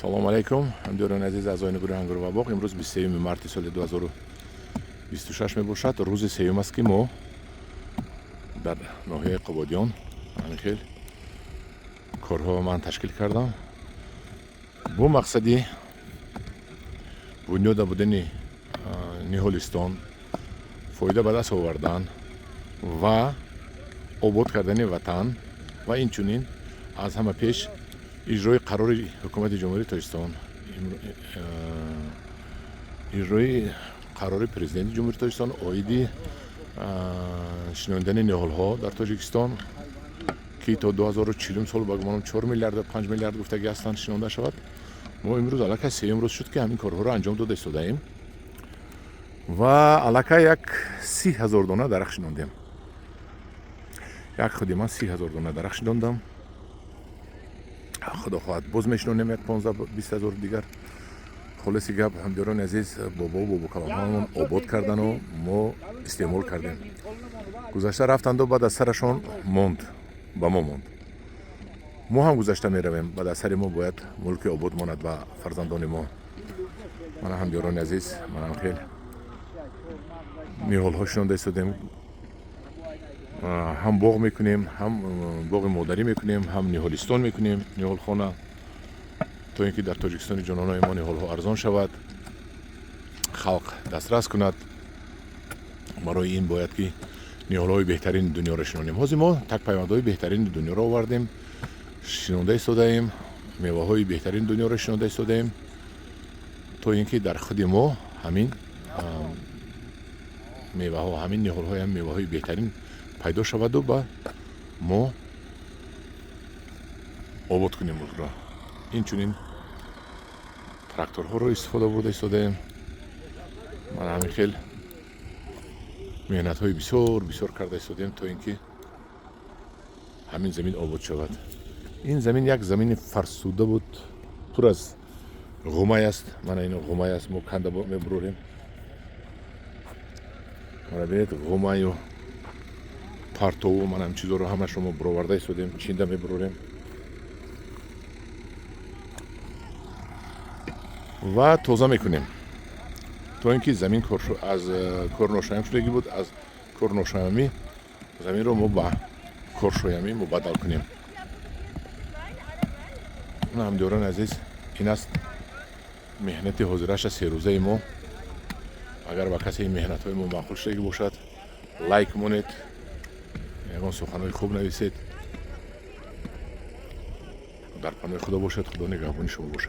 салому алейкум, ҳамдиёрони азиз аъзоини гурӯҳи Ангуру ва Боғ. Имрӯз 23 марти соли 2026 мебошад. Рӯзи сеюм аст ки мо дар ноҳияи Қободиён ҳамин хел корҳо ман ташкил кардам бо мақсади бунёда будани ниҳолистон, фоида ба даст овардан ва обод кардани ватан ва инчунин аз ҳама пеш иҷрои қарори ҳукумати ҷумҳурии Тоҷикистон, иҷрои қарори президенти ҷумҳурии Тоҷикистон оиди шиноидани ниҳолҳо дар Тоҷикистон ки то 2040 сол ба гумонам 4 миллиард 5 миллиард гуфтагӣ ҳастанд шинода шавад. мо имрӯз аллакай сеюм рӯз шуд ки ҳамин корҳоро анҷом дода истодаем ва аллакай як 30,000 дона дарахт шинондем. як худи ман 30,000 дона дарахт шинондам. худо хоҳад боз мешинонем як 15-20,000 дигар. холиси гап ҳамдиёрони азиз, бобокалонҳоамон обод кардану мо истеъмол кардем. гузашта рафтанду баъд аз сарашон монд, ба мо монд. мо ҳам гузашта меравем, баъд аз сари мо бояд мулки обод монад ба фарзандони мо. мана ҳамдиёрони азиз, манам хел ниҳолҳо шинонда истодем. ҳам боғ мекунем, ҳам боғи модарӣ мекунем, ҳам ниҳолистон мекунем, ниҳолхона, то ин ки дар Тоҷикистони ҷононои мо ниҳолҳо арзон шавад, халқ дастрас кунад. барои ин бояд ки ниҳолҳои беҳтарини дунёро шинонем. ҳозир мо такпайвандҳои беҳтарини дунёро овардем, шинонда истодаем, меваҳои беҳтарини дунёро шинонда истодаем, то ин ки дар худи мо ҳамин меваҳо, ҳамин ниҳолҳои ҳам меваҳои беҳтарин пайдо шаваду ба мо обод кунем мулкро. инчунин тракторҳоро истифода бурда истодаем. ман ҳамин хел меҳнатҳои бисёр карда истодем, то ин ки ҳамин замин обод шавад. ин замин як замини фарсуда буд, пур аз ғумай аст. мана ин ғумай аст, мо канда мебурорем. мана бинед, ғумаю партову ман ҳам чизоро ҳамашро мо буроварда истодем, чинда мебурорем. ва тоза мекунем, то ин ки замин аз корношоям шудагӣ буд, аз корношоямӣ заминро мо ба коршоямӣ мубаддал кунем. ҳамдиёрони азиз, ин аст меҳнати ҳозираша серӯзаи мо. агар ба касе ин меҳнатҳои мо маъқул шудагӣ бошад, лайк монед, ягон суханҳои хуб нависед. дар паноҳи худо бошед. худо нигаҳбони шумо бошад.